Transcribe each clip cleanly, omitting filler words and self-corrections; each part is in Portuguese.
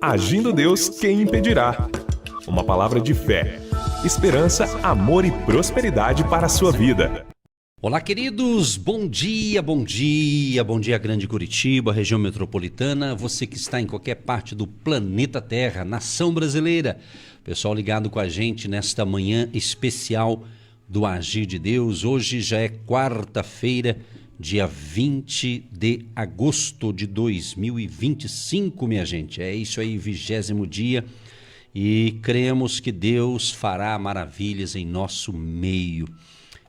Agindo Deus, quem impedirá? Uma palavra de fé, esperança, amor e prosperidade para a sua vida. Olá, queridos, bom dia, bom dia, bom dia Grande Curitiba, região metropolitana, você que está em qualquer parte do planeta Terra, nação brasileira, pessoal ligado com a gente nesta manhã especial do Agir de Deus. Hoje já é quarta-feira, dia 20 de agosto de 2025, minha gente, é isso aí, 20º dia, e cremos que Deus fará maravilhas em nosso meio.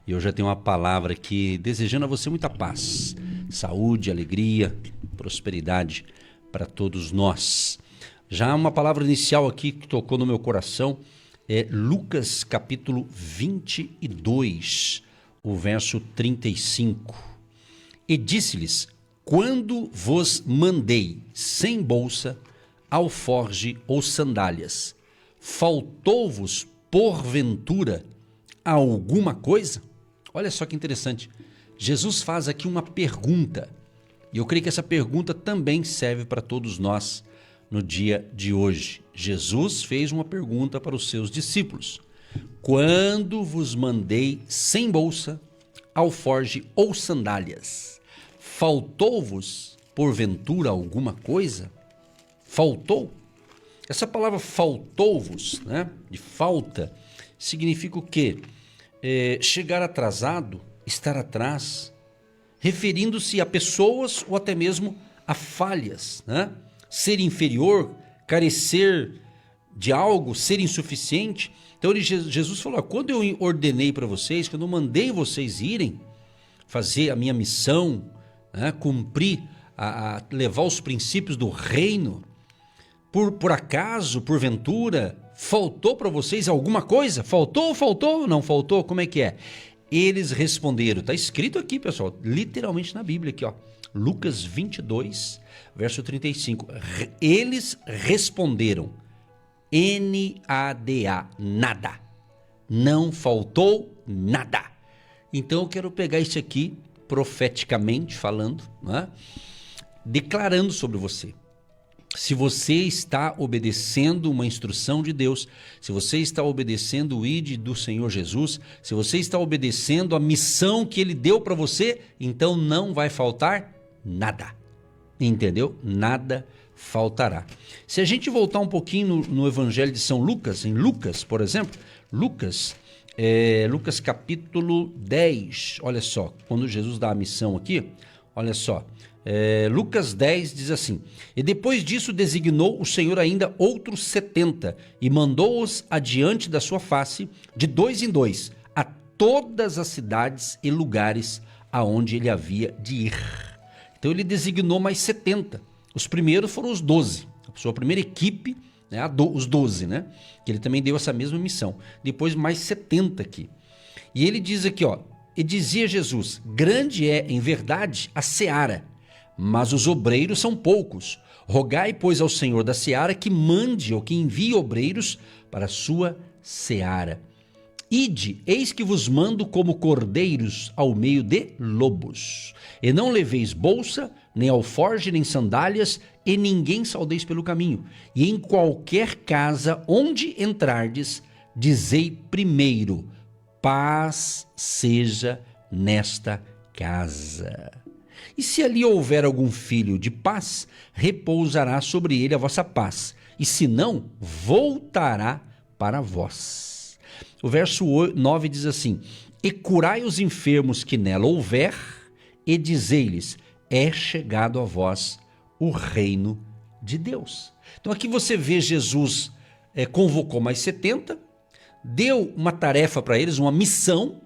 E eu já tenho uma palavra aqui desejando a você muita paz, saúde, alegria, prosperidade para todos nós. Já uma palavra inicial aqui que tocou no meu coração é Lucas capítulo 22, o verso 35. E disse-lhes: quando vos mandei sem bolsa, alforge ou sandálias, faltou-vos porventura alguma coisa? Olha só que interessante, Jesus faz aqui uma pergunta, e eu creio que essa pergunta também serve para todos nós no dia de hoje. Jesus fez uma pergunta para os seus discípulos: quando vos mandei sem bolsa, alforge ou sandálias, faltou-vos porventura alguma coisa? Faltou? Essa palavra faltou-vos, né, de falta, significa o quê? Chegar atrasado, estar atrás, referindo-se a pessoas ou até mesmo a falhas, né? Ser inferior, carecer de algo, ser insuficiente. Então Jesus falou: quando eu ordenei para vocês, quando eu mandei vocês irem fazer a minha missão, né, cumprir, levar os princípios do reino, por acaso, porventura, faltou para vocês alguma coisa? Faltou? Não faltou? Como é que é? Eles responderam, está escrito aqui, pessoal, literalmente na Bíblia, aqui, ó, Lucas 22, verso 35. Eles responderam, N-A-D-A, nada. Não faltou nada. Então eu quero pegar isso aqui, profeticamente falando, né, declarando sobre você. Se você está obedecendo uma instrução de Deus, se você está obedecendo o ID do Senhor Jesus, se você está obedecendo a missão que Ele deu para você, então não vai faltar nada. Entendeu? Nada faltará. Se a gente voltar um pouquinho no Evangelho de São Lucas, em Lucas, por exemplo, Lucas capítulo 10, olha só, quando Jesus dá a missão aqui, olha só, Lucas 10 diz assim: e depois disso designou o Senhor ainda outros 70 e mandou-os adiante da sua face, de dois em dois, a todas as cidades e lugares aonde ele havia de ir. Então ele designou mais 70. Os primeiros foram os 12, a sua primeira equipe, né, os 12, né? Que ele também deu essa mesma missão. Depois mais 70 aqui. E ele diz aqui, ó: e dizia Jesus: grande é, em verdade, a seara, mas os obreiros são poucos. Rogai, pois, ao Senhor da seara que mande ou que envie obreiros para a sua seara. Ide, eis que vos mando como cordeiros ao meio de lobos. E não leveis bolsa, nem alforge, nem sandálias, e ninguém saudeis pelo caminho. E em qualquer casa onde entrardes, dizei primeiro: paz seja nesta casa. E se ali houver algum filho de paz, repousará sobre ele a vossa paz, e se não, voltará para vós. O verso 9 diz assim: e curai os enfermos que nela houver, e dizei-lhes: é chegado a vós o reino de Deus. Então aqui você vê Jesus convocou mais 70, deu uma tarefa para eles, uma missão,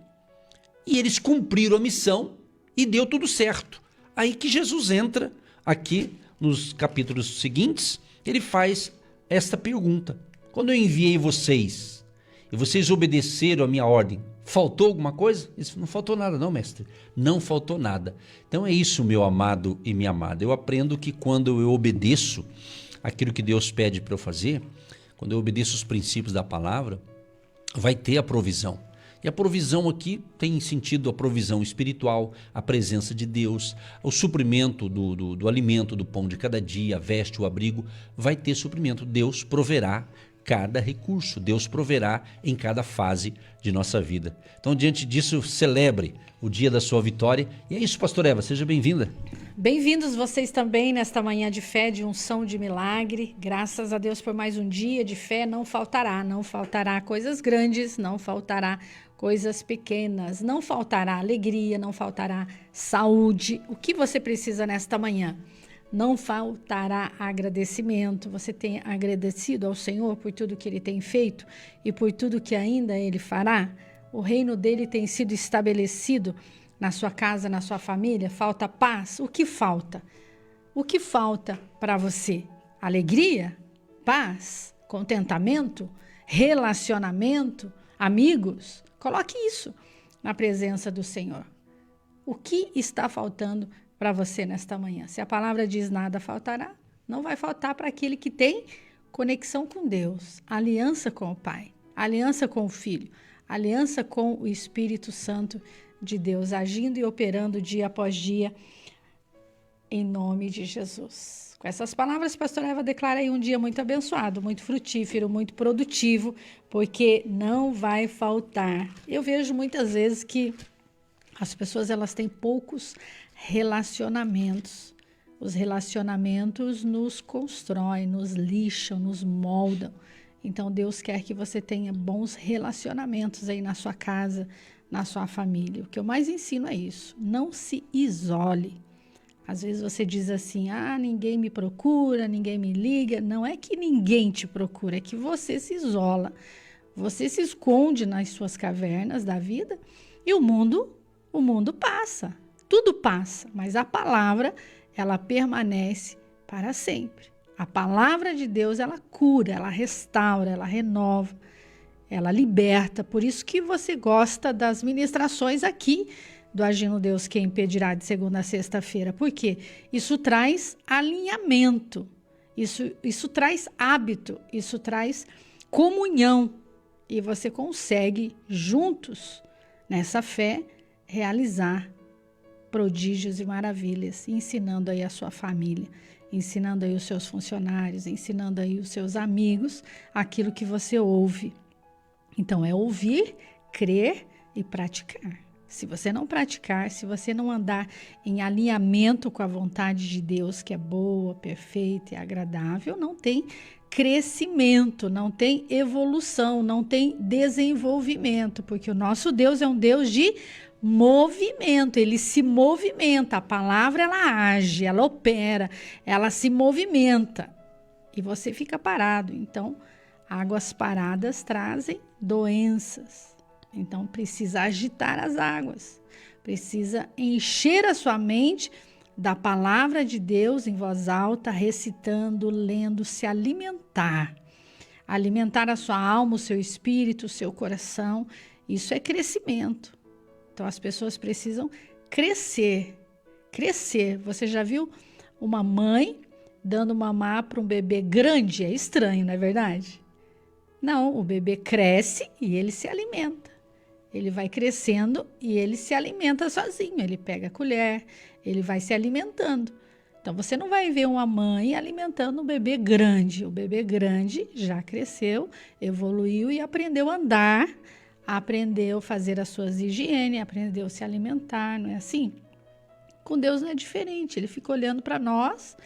e eles cumpriram a missão e deu tudo certo. Aí que Jesus entra aqui nos capítulos seguintes, ele faz esta pergunta: quando eu enviei vocês e vocês obedeceram a minha ordem, faltou alguma coisa? Isso não faltou nada não, mestre. Não faltou nada. Então é isso, meu amado e minha amada. Eu aprendo que quando eu obedeço aquilo que Deus pede para eu fazer, quando eu obedeço os princípios da palavra, vai ter a provisão. E a provisão aqui tem sentido a provisão espiritual, a presença de Deus, o suprimento do alimento, do pão de cada dia, a veste, o abrigo, vai ter suprimento. Deus proverá cada recurso, Deus proverá em cada fase de nossa vida. Então, diante disso, celebre o dia da sua vitória. E é isso, pastor Eva, seja bem-vinda. Bem-vindos vocês também nesta manhã de fé, de unção, de milagre. Graças a Deus por mais um dia de fé. Não faltará coisas grandes, não faltará coisas pequenas, não faltará alegria, não faltará saúde. O que você precisa nesta manhã? Não faltará agradecimento. Você tem agradecido ao Senhor por tudo que Ele tem feito e por tudo que ainda Ele fará? O reino dele tem sido estabelecido na sua casa, na sua família? Falta paz? O que falta? O que falta para você? Alegria? Paz? Contentamento? Relacionamento? Amigos? Coloque isso na presença do Senhor. O que está faltando para você nesta manhã? Se a palavra diz nada faltará, não vai faltar para aquele que tem conexão com Deus, aliança com o Pai, aliança com o Filho, aliança com o Espírito Santo de Deus, agindo e operando dia após dia, em nome de Jesus. Com essas palavras, pastor Eva declara aí um dia muito abençoado, muito frutífero, muito produtivo, porque não vai faltar. Eu vejo muitas vezes que as pessoas elas têm poucos relacionamentos. Os relacionamentos nos constroem, nos lixam, nos moldam. Então Deus quer que você tenha bons relacionamentos aí na sua casa, na sua família. O que eu mais ensino é isso. Não se isole. Às vezes você diz assim, ninguém me procura, ninguém me liga. Não é que ninguém te procura, é que você se isola. Você se esconde nas suas cavernas da vida e o mundo passa. Tudo passa, mas a palavra, ela permanece para sempre. A palavra de Deus, ela cura, ela restaura, ela renova, ela liberta. Por isso que você gosta das ministrações aqui do Agindo Deus Quem Impedirá, de segunda a sexta-feira. Por quê? Isso traz alinhamento, isso traz hábito, isso traz comunhão. E você consegue, juntos, nessa fé, realizar prodígios e maravilhas, ensinando aí a sua família, ensinando aí os seus funcionários, ensinando aí os seus amigos aquilo que você ouve. Então, é ouvir, crer e praticar. Se você não praticar, se você não andar em alinhamento com a vontade de Deus, que é boa, perfeita e agradável, não tem crescimento, não tem evolução, não tem desenvolvimento, porque o nosso Deus é um Deus de movimento, ele se movimenta, a palavra ela age, ela opera, ela se movimenta e você fica parado. Então, águas paradas trazem doenças. Então, precisa agitar as águas, precisa encher a sua mente da palavra de Deus em voz alta, recitando, lendo, se alimentar. Alimentar a sua alma, o seu espírito, o seu coração, isso é crescimento. Então, as pessoas precisam crescer. Você já viu uma mãe dando mamar para um bebê grande? É estranho, não é verdade? Não, o bebê cresce e ele se alimenta. Ele vai crescendo e ele se alimenta sozinho. Ele pega a colher, ele vai se alimentando. Então, você não vai ver uma mãe alimentando um bebê grande. O bebê grande já cresceu, evoluiu e aprendeu a andar, aprendeu a fazer as suas higienes, aprendeu a se alimentar, não é assim? Com Deus não é diferente. Ele fica olhando para nós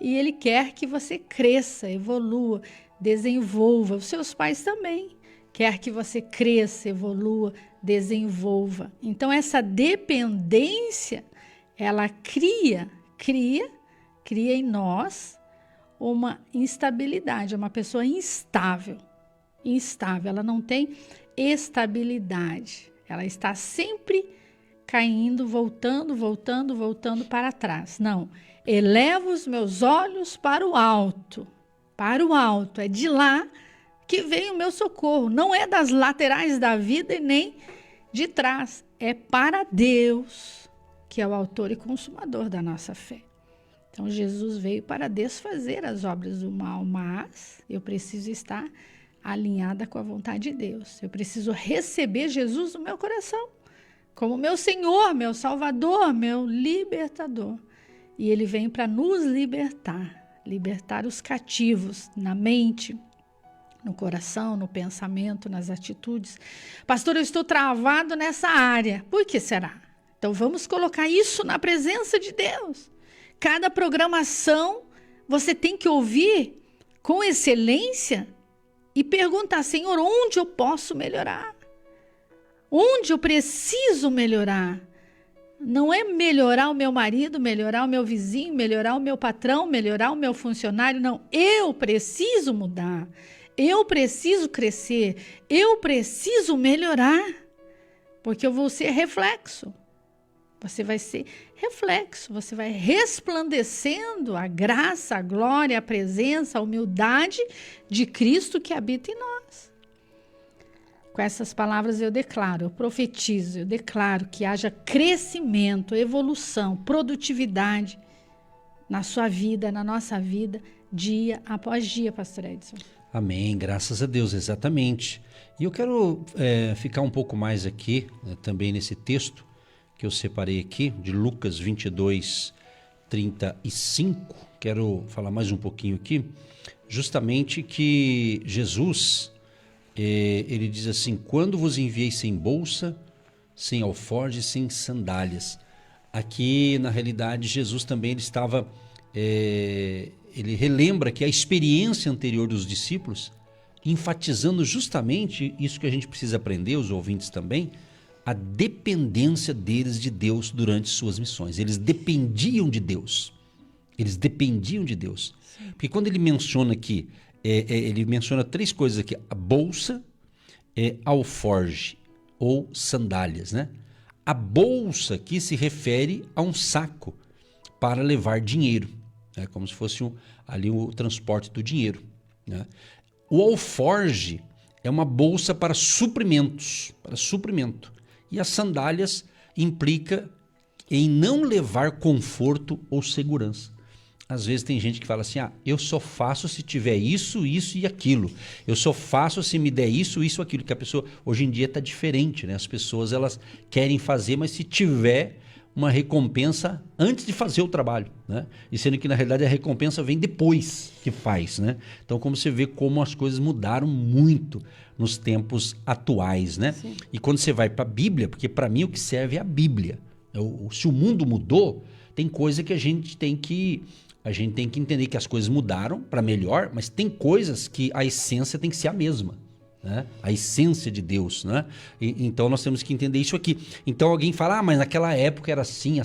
e Ele quer que você cresça, evolua, desenvolva. Os seus pais também quer que você cresça, evolua, desenvolva. Então, essa dependência, ela cria em nós uma instabilidade, uma pessoa instável, ela não tem estabilidade, ela está sempre caindo, voltando para trás. Não, elevo os meus olhos para o alto, é de lá que vem o meu socorro, não é das laterais da vida e nem de trás, é para Deus, que é o autor e consumador da nossa fé. Então, Jesus veio para desfazer as obras do mal, mas eu preciso estar alinhada com a vontade de Deus. Eu preciso receber Jesus no meu coração, como meu Senhor, meu Salvador, meu libertador. E Ele vem para nos libertar os cativos na mente, no coração, no pensamento, nas atitudes. Pastor, eu estou travado nessa área. Por que será? Então vamos colocar isso na presença de Deus. Cada programação você tem que ouvir com excelência e perguntar, Senhor, onde eu posso melhorar? Onde eu preciso melhorar? Não é melhorar o meu marido, melhorar o meu vizinho, melhorar o meu patrão, melhorar o meu funcionário, não. Eu preciso mudar, eu preciso crescer, eu preciso melhorar, porque eu vou ser reflexo. Você vai ser reflexo, você vai resplandecendo a graça, a glória, a presença, a humildade de Cristo que habita em nós. Com essas palavras eu declaro, eu profetizo, eu declaro que haja crescimento, evolução, produtividade na sua vida, na nossa vida, dia após dia, pastor Edson. Amém, graças a Deus, exatamente. E eu quero ficar um pouco mais aqui, também nesse texto, que eu separei aqui, de Lucas 22, 35, quero falar mais um pouquinho aqui, justamente que Jesus, ele diz assim, quando vos enviei sem bolsa, sem alforje, sem sandálias. Aqui, na realidade, Jesus também ele estava, ele relembra que a experiência anterior dos discípulos, enfatizando justamente isso que a gente precisa aprender, os ouvintes também, a dependência deles de Deus durante suas missões. Eles dependiam de Deus. Eles dependiam de Deus. Sim. Porque quando ele menciona aqui, ele menciona 3 coisas aqui. A bolsa, alforge ou sandálias, né? A bolsa aqui se refere a um saco para levar dinheiro. Né? Como se fosse ali o transporte do dinheiro. Né? O alforge é uma bolsa para suprimentos, para suprimento. E as sandálias implica em não levar conforto ou segurança. Às vezes tem gente que fala assim, eu só faço se tiver isso, isso e aquilo. Eu só faço se me der isso, isso, aquilo. Que a pessoa, hoje em dia está diferente, né? As pessoas, elas querem fazer, mas se tiver uma recompensa antes de fazer o trabalho, né? E sendo que, na realidade, a recompensa vem depois que faz, né? Então, como você vê como as coisas mudaram muito nos tempos atuais, né? Sim. E quando você vai para a Bíblia, porque para mim o que serve é a Bíblia. Se o mundo mudou, tem coisa que a gente tem que entender que as coisas mudaram para melhor, mas tem coisas que a essência tem que ser a mesma, né? A essência de Deus, né? Então nós temos que entender isso aqui. Então alguém fala, mas naquela época era assim,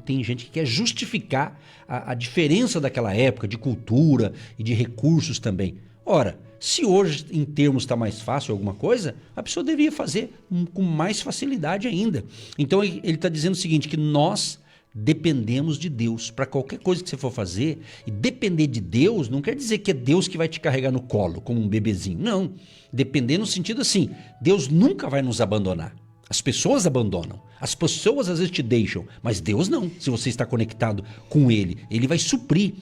tem gente que quer justificar a diferença daquela época de cultura e de recursos também. Ora, se hoje em termos está mais fácil alguma coisa, a pessoa deveria fazer com mais facilidade ainda. Então ele está dizendo o seguinte, que nós dependemos de Deus para qualquer coisa que você for fazer. E depender de Deus não quer dizer que é Deus que vai te carregar no colo como um bebezinho. Não, depender no sentido assim, Deus nunca vai nos abandonar. As pessoas abandonam, as pessoas às vezes te deixam, mas Deus não. Se você está conectado com Ele, Ele vai suprir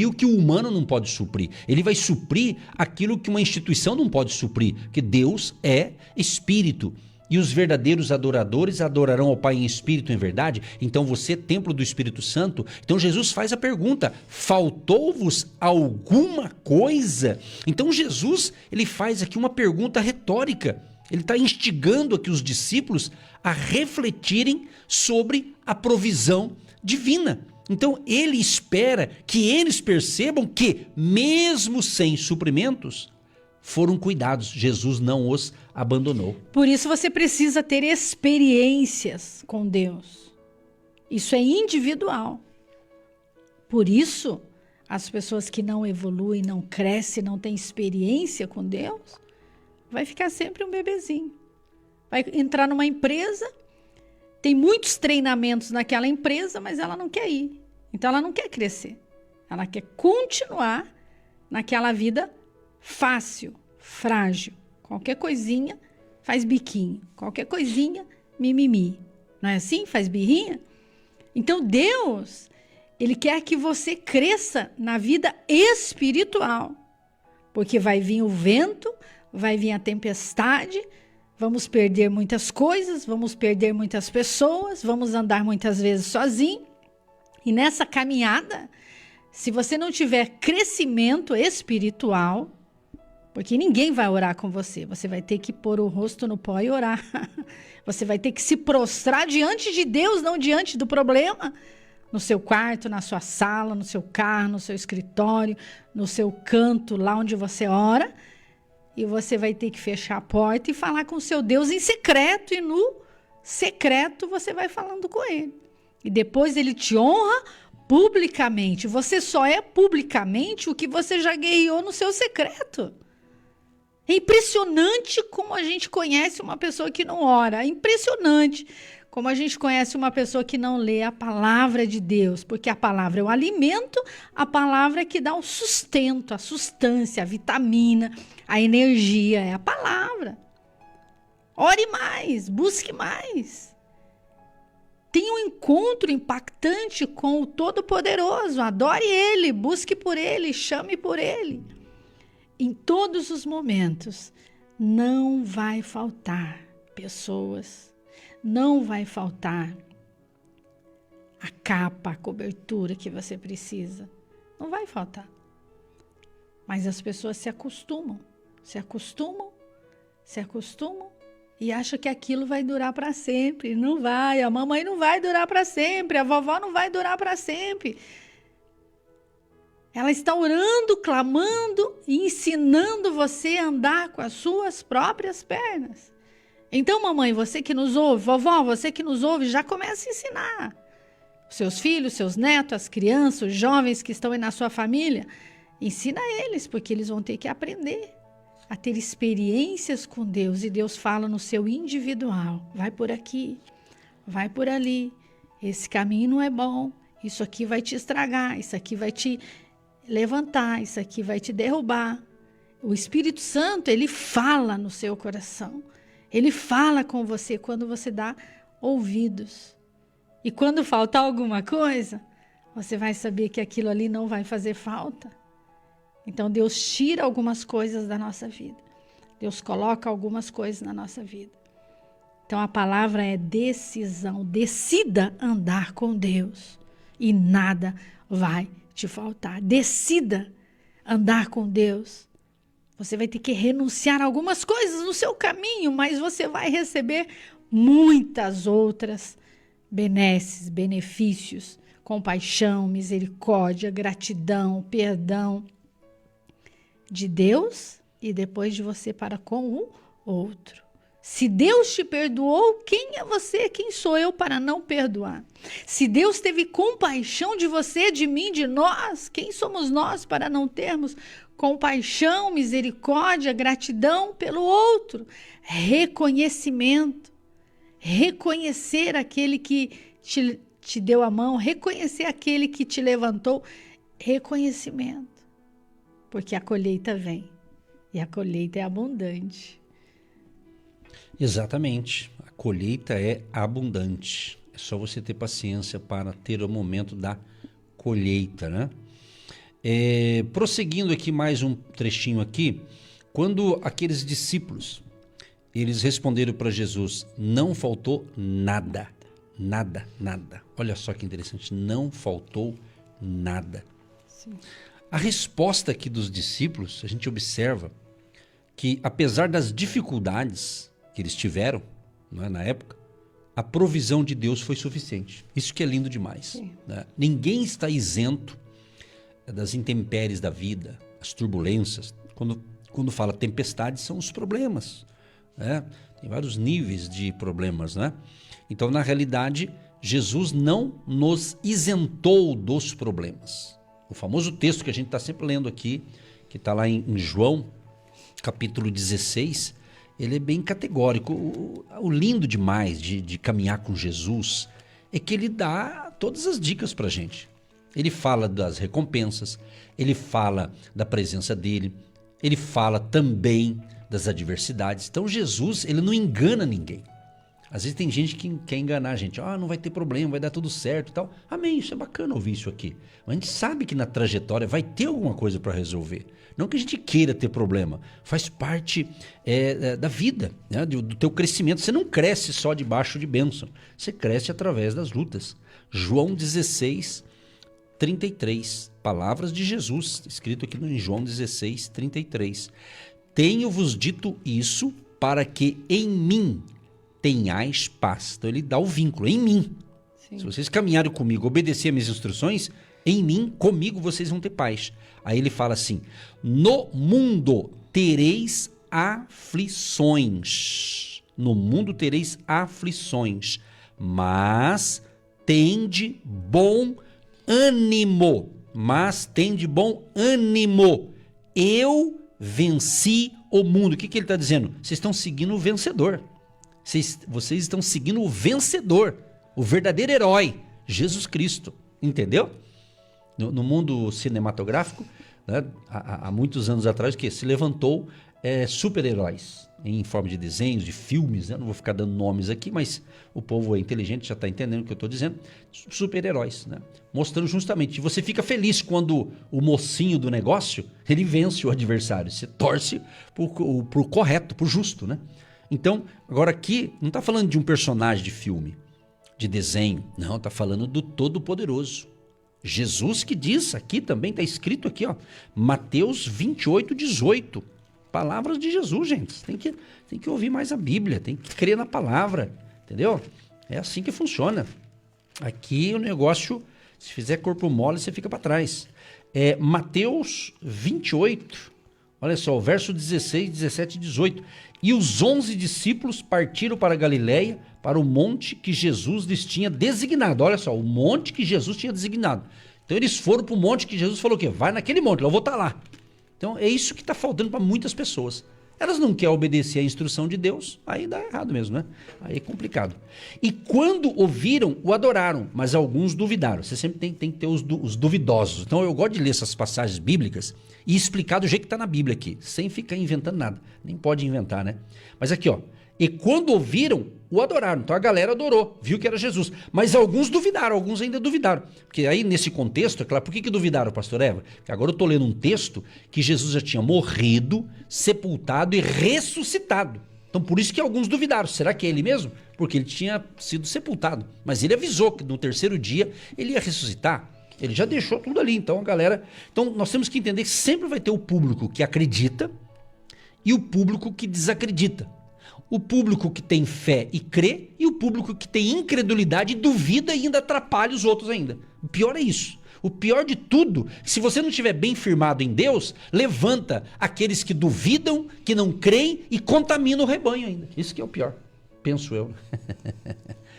o que o humano não pode suprir, Ele vai suprir aquilo que uma instituição não pode suprir, porque Deus é Espírito. E os verdadeiros adoradores adorarão ao Pai em espírito e em verdade. Então você é templo do Espírito Santo. Então Jesus faz a pergunta, faltou-vos alguma coisa? Então Jesus, ele faz aqui uma pergunta retórica. Ele está instigando aqui os discípulos a refletirem sobre a provisão divina. Então ele espera que eles percebam que, mesmo sem suprimentos, foram cuidados. Jesus não os abandonou. Por isso você precisa ter experiências com Deus. Isso é individual. Por isso, as pessoas que não evoluem, não crescem, não têm experiência com Deus, vai ficar sempre um bebezinho. Vai entrar numa empresa, tem muitos treinamentos naquela empresa, mas ela não quer ir. Então ela não quer crescer. Ela quer continuar naquela vida fácil, frágil. Qualquer coisinha faz biquinho. Qualquer coisinha, mimimi. Não é assim? Faz birrinha? Então Deus, Ele quer que você cresça na vida espiritual. Porque vai vir o vento, vai vir a tempestade, vamos perder muitas coisas, vamos perder muitas pessoas, vamos andar muitas vezes sozinho. E nessa caminhada, se você não tiver crescimento espiritual, porque ninguém vai orar com você, você vai ter que pôr o rosto no pó e orar. Você vai ter que se prostrar diante de Deus, não diante do problema. No seu quarto, na sua sala, no seu carro, no seu escritório, no seu canto, lá onde você ora. E você vai ter que fechar a porta e falar com o seu Deus em secreto. E no secreto você vai falando com ele. E depois ele te honra publicamente. Você só é publicamente o que você já guerreou no seu secreto. É impressionante como a gente conhece uma pessoa que não ora. É impressionante como a gente conhece uma pessoa que não lê a palavra de Deus. Porque a palavra é o alimento, a palavra é que dá o sustento, a substância, a vitamina, a energia. É a palavra. Ore mais, busque mais. Tenha um encontro impactante com o Todo-Poderoso. Adore Ele, busque por Ele, chame por Ele. Em todos os momentos, não vai faltar pessoas, não vai faltar a capa, a cobertura que você precisa. Não vai faltar. Mas as pessoas se acostumam e acham que aquilo vai durar para sempre. Não vai, a mamãe não vai durar para sempre, a vovó não vai durar para sempre. Ela está orando, clamando e ensinando você a andar com as suas próprias pernas. Então, mamãe, você que nos ouve, vovó, você que nos ouve, já começa a ensinar. Seus filhos, seus netos, as crianças, os jovens que estão aí na sua família, ensina eles, porque eles vão ter que aprender a ter experiências com Deus. E Deus fala no seu individual. Vai por aqui, vai por ali. Esse caminho não é bom. Isso aqui vai te estragar, isso aqui vai te levantar, isso aqui vai te derrubar. O Espírito Santo, ele fala no seu coração. Ele fala com você quando você dá ouvidos. E quando faltar alguma coisa, você vai saber que aquilo ali não vai fazer falta. Então Deus tira algumas coisas da nossa vida. Deus coloca algumas coisas na nossa vida. Então a palavra é decisão. Decida andar com Deus e nada vai te faltar. Decida andar com Deus. Você vai ter que renunciar a algumas coisas no seu caminho, mas você vai receber muitas outras benesses, benefícios, compaixão, misericórdia, gratidão, perdão de Deus e depois de você para com o outro. Se Deus te perdoou, quem é você? Quem sou eu para não perdoar? Se Deus teve compaixão de você, de mim, de nós, quem somos nós para não termos compaixão, misericórdia, gratidão pelo outro? Reconhecimento. Reconhecer aquele que te deu a mão, reconhecer aquele que te levantou. Reconhecimento. Porque a colheita vem. E a colheita é abundante. Exatamente. A colheita é abundante. É só você ter paciência para ter o momento da colheita, né? Prosseguindo aqui mais um trechinho aqui. Quando aqueles discípulos, eles responderam para Jesus, não faltou nada. Nada, nada. Olha só que interessante. Não faltou nada. Sim. A resposta aqui dos discípulos, a gente observa que apesar das dificuldades que eles tiveram, não é, na época, a provisão de Deus foi suficiente. Isso que é lindo demais. Né? Ninguém está isento das intempéries da vida, as turbulências. Quando fala tempestades, são os problemas. Né? Tem vários níveis de problemas. Né? Então, na realidade, Jesus não nos isentou dos problemas. O famoso texto que a gente está sempre lendo aqui, que está lá em João, capítulo 16, ele é bem categórico. O lindo demais de caminhar com Jesus é que ele dá todas as dicas para a gente. Ele fala das recompensas, ele fala da presença dele, ele fala também das adversidades. Então Jesus, ele não engana ninguém. Às vezes tem gente que quer enganar a gente. Não vai ter problema, vai dar tudo certo e tal. Amém, isso é bacana ouvir isso aqui. Mas a gente sabe que na trajetória vai ter alguma coisa para resolver. Não que a gente queira ter problema. Faz parte da vida, né? Do teu crescimento. Você não cresce só debaixo de bênção. Você cresce através das lutas. João 16, 33. Palavras de Jesus, escrito aqui em João 16, 33. Tenho-vos dito isso para que em mim tenhais paz. Então ele dá o vínculo, em mim. Sim. Se vocês caminharem comigo, obedecer as minhas instruções, em mim, comigo vocês vão ter paz. Aí ele fala assim, no mundo tereis aflições. No mundo tereis aflições, mas tende bom ânimo. Mas tende bom ânimo. Eu venci o mundo. O que ele está dizendo? Vocês estão seguindo o vencedor. Vocês estão seguindo o vencedor, o verdadeiro herói, Jesus Cristo. Entendeu? No mundo cinematográfico, né, há muitos anos atrás, que se levantou super-heróis em forma de desenhos, de filmes, né? Não vou ficar dando nomes aqui, mas o povo é inteligente, já está entendendo o que eu estou dizendo. Super-heróis, né? Mostrando justamente, você fica feliz quando o mocinho do negócio, ele vence o adversário, você torce pro correto, pro justo, né? Então, agora aqui, não está falando de um personagem de filme, de desenho, não, está falando do Todo-Poderoso. Jesus que diz, aqui também está escrito aqui, ó, Mateus 28, 18. Palavras de Jesus, gente. Tem que ouvir mais a Bíblia, tem que crer na palavra, entendeu? É assim que funciona. Aqui o negócio, se fizer corpo mole, você fica para trás. Mateus 28, olha só, o verso 16, 17 e 18. E os 11 discípulos partiram para a Galileia, para o monte que Jesus lhes tinha designado. Olha só, o monte que Jesus tinha designado. Então eles foram para o monte que Jesus falou o quê? Vai naquele monte, eu vou estar lá. Então é isso que está faltando para muitas pessoas. Elas não querem obedecer a instrução de Deus, aí dá errado mesmo, né? Aí é complicado. E quando ouviram, o adoraram, mas alguns duvidaram. Você sempre tem que ter os duvidosos. Então eu gosto de ler essas passagens bíblicas e explicar do jeito que está na Bíblia aqui, sem ficar inventando nada. Nem pode inventar, né? Mas aqui, ó. E quando ouviram, o adoraram. Então a galera adorou, viu que era Jesus. Mas alguns duvidaram, alguns ainda duvidaram. Porque aí nesse contexto, é claro, por que duvidaram, pastor Eva? Porque agora eu estou lendo um texto que Jesus já tinha morrido, sepultado e ressuscitado. Então por isso que alguns duvidaram. Será que é ele mesmo? Porque ele tinha sido sepultado. Mas ele avisou que no terceiro dia ele ia ressuscitar. Ele já deixou tudo ali. Então a galera... Então nós temos que entender que sempre vai ter o público que acredita e o público que desacredita. O público que tem fé e crê e o público que tem incredulidade e duvida e ainda atrapalha os outros ainda. O pior é isso. O pior de tudo, se você não estiver bem firmado em Deus, levanta aqueles que duvidam, que não creem e contamina o rebanho ainda. Isso que é o pior, penso eu.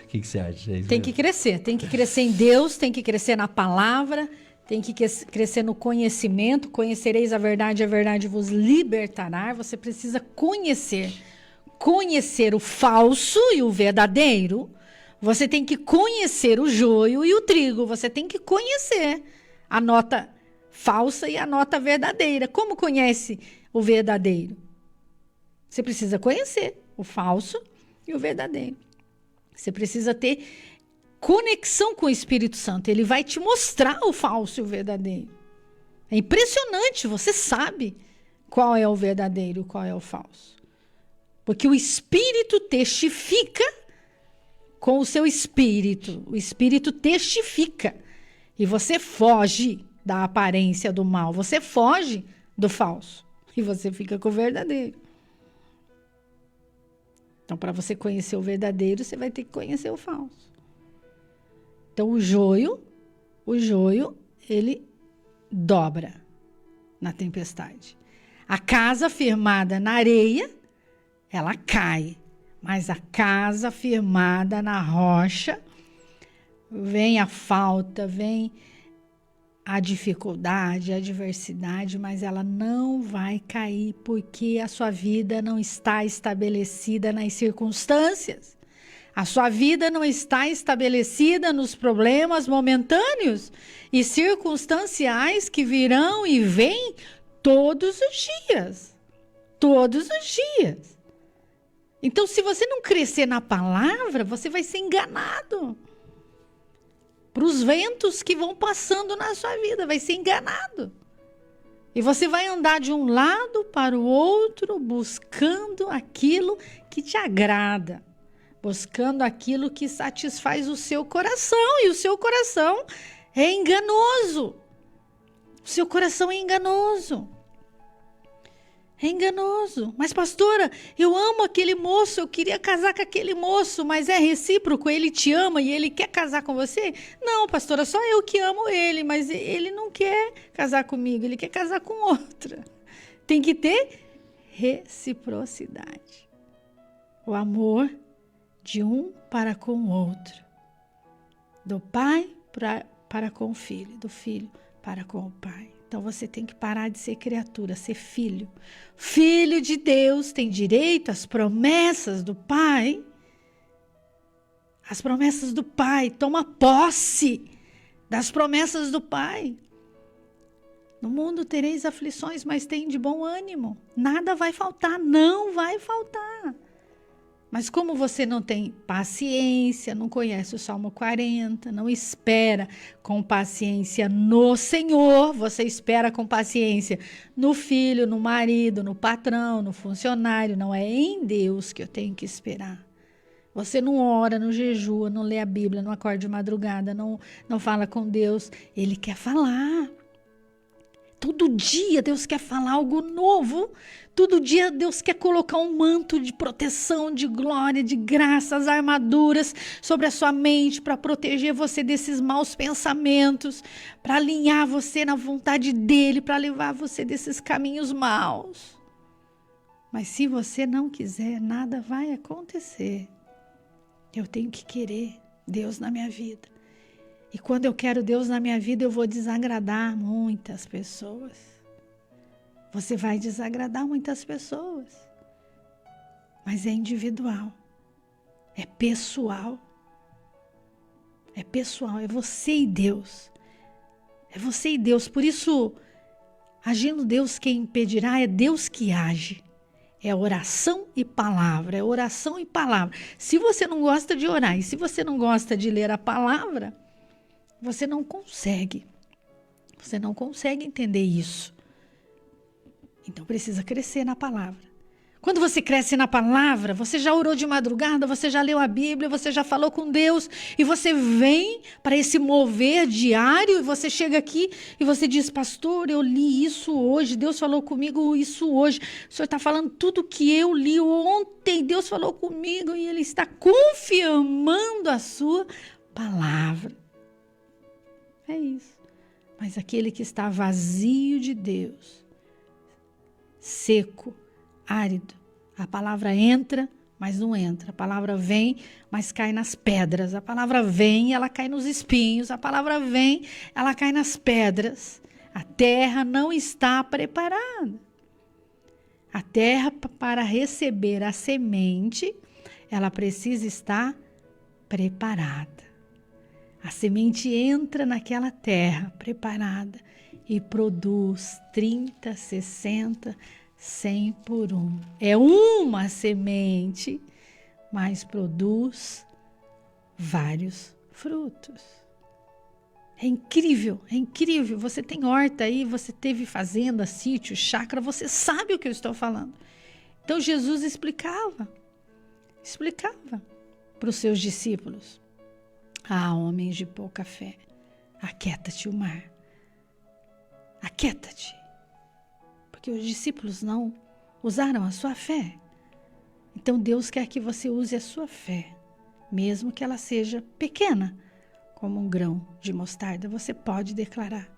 O que você acha? Tem que crescer em Deus, tem que crescer na palavra, tem que crescer no conhecimento. Conhecereis a verdade vos libertará. Você precisa conhecer o falso e o verdadeiro. Você tem que conhecer o joio e o trigo. Você tem que conhecer a nota falsa e a nota verdadeira. Como conhece o verdadeiro? Você precisa conhecer o falso e o verdadeiro. Você precisa ter conexão com o Espírito Santo. Ele vai te mostrar o falso e o verdadeiro. É impressionante, você sabe qual é o verdadeiro e qual é o falso. Porque o Espírito testifica com o seu espírito. O Espírito testifica. E você foge da aparência do mal. Você foge do falso. E você fica com o verdadeiro. Então, para você conhecer o verdadeiro, você vai ter que conhecer o falso. Então, o joio, ele dobra na tempestade. A casa firmada na areia, ela cai, mas a casa firmada na rocha, vem a falta, vem a dificuldade, a adversidade, mas ela não vai cair porque a sua vida não está estabelecida nas circunstâncias. A sua vida não está estabelecida nos problemas momentâneos e circunstanciais que virão e vêm todos os dias. Todos os dias. Então, se você não crescer na palavra, você vai ser enganado para os ventos que vão passando na sua vida, vai ser enganado. E você vai andar de um lado para o outro, buscando aquilo que te agrada, buscando aquilo que satisfaz o seu coração, e o seu coração é enganoso. O seu coração é enganoso. É enganoso. Mas, pastora, eu amo aquele moço, eu queria casar com aquele moço, mas é recíproco, ele te ama e ele quer casar com você? Não, pastora, só eu que amo ele, mas ele não quer casar comigo, ele quer casar com outra. Tem que ter reciprocidade. O amor de um para com o outro. Do pai para com o filho, do filho para com o pai. Então você tem que parar de ser criatura, ser filho. Filho de Deus tem direito às promessas do Pai. As promessas do Pai. Toma posse das promessas do Pai. No mundo tereis aflições, mas tem de bom ânimo. Nada vai faltar, não vai faltar. Mas como você não tem paciência, não conhece o Salmo 40, não espera com paciência no Senhor, você espera com paciência no filho, no marido, no patrão, no funcionário, não é em Deus que eu tenho que esperar. Você não ora, não jejua, não lê a Bíblia, não acorda de madrugada, não fala com Deus. Ele quer falar. Todo dia Deus quer falar algo novo. Todo dia Deus quer colocar um manto de proteção, de glória, de graça, as armaduras sobre a sua mente para proteger você desses maus pensamentos, para alinhar você na vontade dele, para levar você desses caminhos maus. Mas se você não quiser, nada vai acontecer. Eu tenho que querer Deus na minha vida. E quando eu quero Deus na minha vida, eu vou desagradar muitas pessoas. Você vai desagradar muitas pessoas. Mas é individual. É pessoal. É pessoal. É você e Deus. É você e Deus. Por isso, agindo Deus, quem impedirá é Deus que age. É oração e palavra. É oração e palavra. Se você não gosta de orar e se você não gosta de ler a palavra, você não consegue. Você não consegue entender isso. Então precisa crescer na palavra. Quando você cresce na palavra, você já orou de madrugada, você já leu a Bíblia, você já falou com Deus, e você vem para esse mover diário, e você chega aqui e você diz: pastor, eu li isso hoje, Deus falou comigo isso hoje, o senhor está falando tudo que eu li ontem, Deus falou comigo, e Ele está confirmando a sua palavra. É isso. Mas aquele que está vazio de Deus, seco, árido, a palavra entra, mas não entra. A palavra vem, mas cai nas pedras. A palavra vem, ela cai nos espinhos. A palavra vem, ela cai nas pedras. A terra não está preparada. A terra, para receber a semente, ela precisa estar preparada. A semente entra naquela terra preparada e produz 30, 60, 100 por 1. É uma semente, mas produz vários frutos. É incrível, é incrível. Você tem horta aí, você teve fazenda, sítio, chácara, você sabe o que eu estou falando. Então Jesus explicava para os seus discípulos: ah, homens de pouca fé, aquieta-te o mar, aquieta-te. Porque os discípulos não usaram a sua fé. Então Deus quer que você use a sua fé, mesmo que ela seja pequena, como um grão de mostarda. Você pode declarar: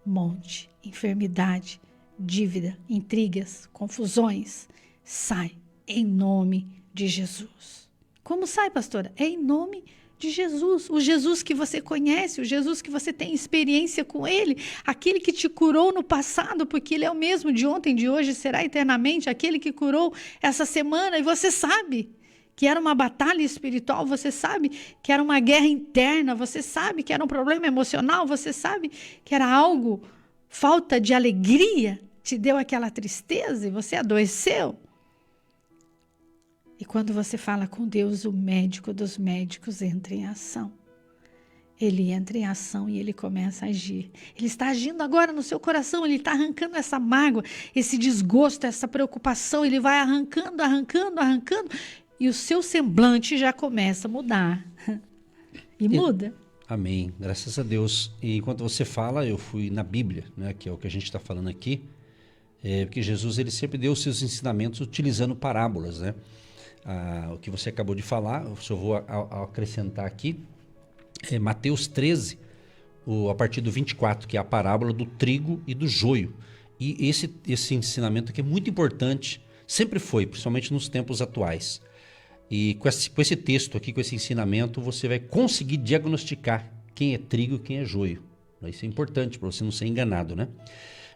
monte, enfermidade, dívida, intrigas, confusões, sai em nome de Jesus. Como sai, pastora? É em nome de Jesus, o Jesus que você conhece, o Jesus que você tem experiência com Ele, aquele que te curou no passado, porque Ele é o mesmo de ontem, de hoje, será eternamente, aquele que curou essa semana, e você sabe que era uma batalha espiritual, você sabe que era uma guerra interna, você sabe que era um problema emocional, você sabe que era algo, falta de alegria, te deu aquela tristeza e você adoeceu. E quando você fala com Deus, o médico dos médicos entra em ação. Ele entra em ação e ele começa a agir. Ele está agindo agora no seu coração, ele está arrancando essa mágoa, esse desgosto, essa preocupação, ele vai arrancando, arrancando, arrancando, e o seu semblante já começa a mudar. E muda. Amém, graças a Deus. E enquanto você fala, eu fui na Bíblia, né, que é o que a gente está falando aqui, porque Jesus ele sempre deu os seus ensinamentos utilizando parábolas, né? O que você acabou de falar, eu só vou acrescentar aqui, Mateus 13, a partir do 24, que é a parábola do trigo e do joio. E esse ensinamento aqui é muito importante, sempre foi, principalmente nos tempos atuais. E com esse texto aqui, com esse ensinamento, você vai conseguir diagnosticar quem é trigo e quem é joio. Isso é importante para você não ser enganado, né?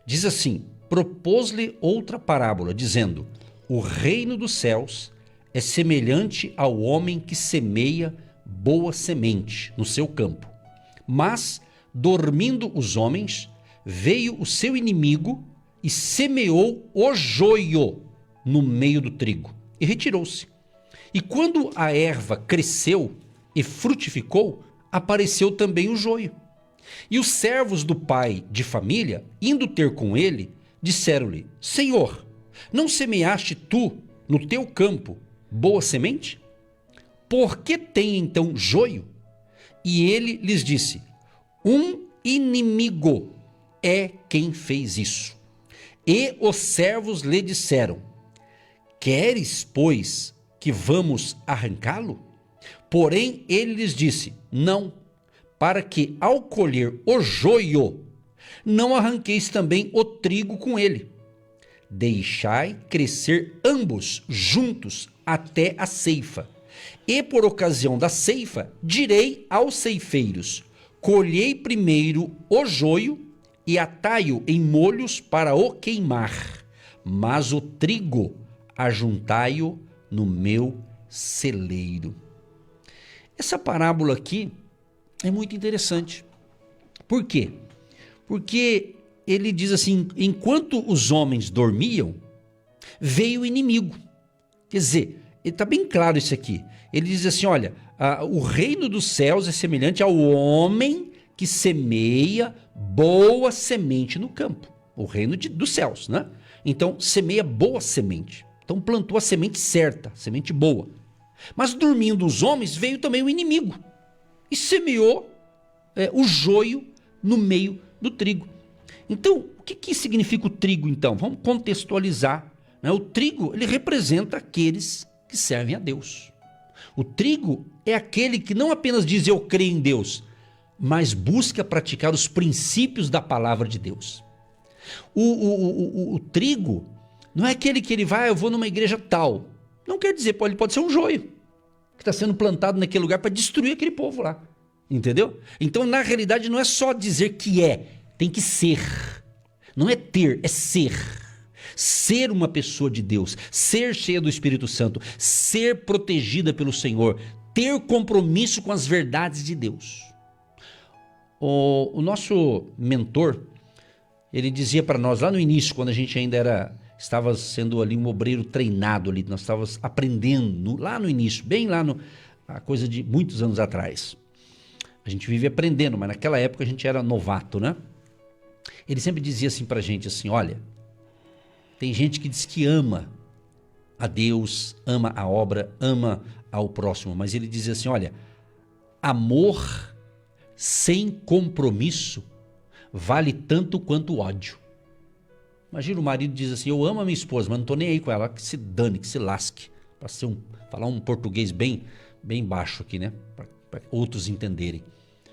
Diz assim: propôs-lhe outra parábola, dizendo: o reino dos céus é semelhante ao homem que semeia boa semente no seu campo. Mas, dormindo os homens, veio o seu inimigo e semeou o joio no meio do trigo e retirou-se. E quando a erva cresceu e frutificou, apareceu também o joio. E os servos do pai de família, indo ter com ele, disseram-lhe: Senhor, não semeaste tu no teu campo boa semente? Por que tem então joio? E ele lhes disse: um inimigo é quem fez isso. E os servos lhe disseram: queres, pois, que vamos arrancá-lo? Porém ele lhes disse: não, para que ao colher o joio, não arranqueis também o trigo com ele. Deixai crescer ambos juntos até a ceifa. E por ocasião da ceifa, direi aos ceifeiros: colhei primeiro o joio e atai-o em molhos para o queimar, mas o trigo ajuntai-o no meu celeiro. Essa parábola aqui é muito interessante. Por quê? Porque ele diz assim: enquanto os homens dormiam, veio o inimigo. Quer dizer, está bem claro isso aqui. Ele diz assim: olha, o reino dos céus é semelhante ao homem que semeia boa semente no campo. O reino dos céus, né? Então, semeia boa semente. Então, plantou a semente certa, semente boa. Mas dormindo os homens, veio também o inimigo e semeou o joio no meio do trigo. Então, o que significa o trigo, então? Vamos contextualizar, né? O trigo, ele representa aqueles que servem a Deus. O trigo é aquele que não apenas diz eu creio em Deus, mas busca praticar os princípios da palavra de Deus. O trigo não é aquele que ele vai, eu vou numa igreja tal. Não quer dizer, ele pode ser um joio que está sendo plantado naquele lugar para destruir aquele povo lá. Entendeu? Então, na realidade, não é só dizer que tem que ser. Não é ter, é ser. Ser uma pessoa de Deus, ser cheia do Espírito Santo, ser protegida pelo Senhor, ter compromisso com as verdades de Deus. O nosso mentor, ele dizia para nós lá no início, quando a gente ainda estava sendo ali um obreiro treinado ali, nós estávamos aprendendo lá no início, bem lá a coisa de muitos anos atrás. A gente vive aprendendo, mas naquela época a gente era novato, né? Ele sempre dizia assim pra gente, assim, olha, tem gente que diz que ama a Deus, ama a obra, ama ao próximo, mas ele dizia assim, olha, amor sem compromisso vale tanto quanto ódio. Imagina o marido diz assim, eu amo a minha esposa, mas não estou nem aí com ela, que se dane, que se lasque, para falar um português bem baixo aqui, né? Para outros entenderem.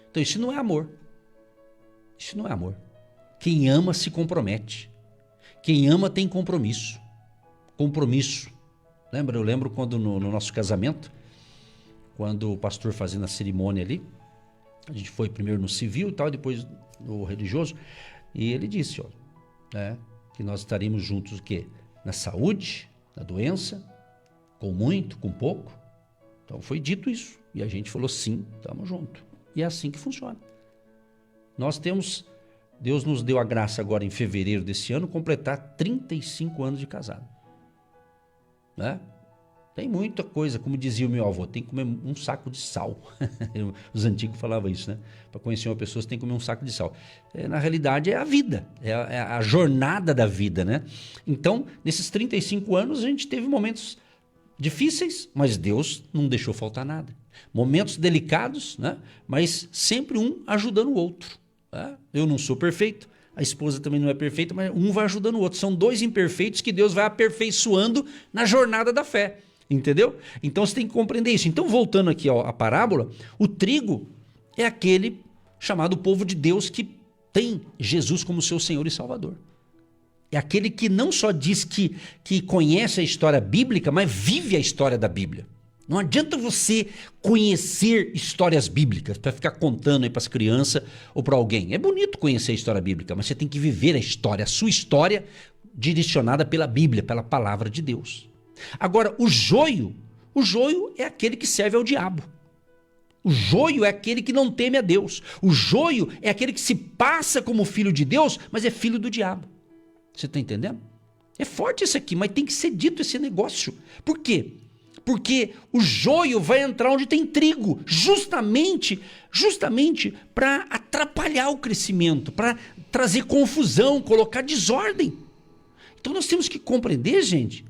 Então isso não é amor. Isso não é amor. Quem ama se compromete. Quem ama tem compromisso. Compromisso. Eu lembro quando no nosso casamento, quando o pastor fazendo a cerimônia ali, a gente foi primeiro no civil e tal, depois no religioso, e ele disse, que nós estaríamos juntos o quê? Na saúde, na doença, com muito, com pouco. Então foi dito isso. E a gente falou sim, estamos juntos. E é assim que funciona. Deus nos deu a graça agora em fevereiro desse ano, completar 35 anos de casado. Né? Tem muita coisa, como dizia o meu avô, tem que comer um saco de sal. Os antigos falavam isso, né? Para conhecer uma pessoa, você tem que comer um saco de sal. Na realidade, é a vida, é a jornada da vida, né? Então, nesses 35 anos, a gente teve momentos difíceis, mas Deus não deixou faltar nada. Momentos delicados, né? Mas sempre um ajudando o outro. Tá? Eu não sou perfeito, a esposa também não é perfeita, mas um vai ajudando o outro. São dois imperfeitos que Deus vai aperfeiçoando na jornada da fé. Entendeu? Então você tem que compreender isso. Então, voltando aqui à parábola, o trigo é aquele chamado povo de Deus que tem Jesus como seu Senhor e Salvador. É aquele que não só diz que conhece a história bíblica, mas vive a história da Bíblia. Não adianta você conhecer histórias bíblicas para ficar contando aí para as crianças ou para alguém. É bonito conhecer a história bíblica, mas você tem que viver a história, a sua história direcionada pela Bíblia, pela palavra de Deus. Agora, o joio é aquele que serve ao diabo. O joio é aquele que não teme a Deus. O joio é aquele que se passa como filho de Deus, mas é filho do diabo. Você está entendendo? É forte isso aqui, mas tem que ser dito esse negócio. Por quê? Porque o joio vai entrar onde tem trigo, justamente para atrapalhar o crescimento, para trazer confusão, colocar desordem. Então nós temos que compreender, gente,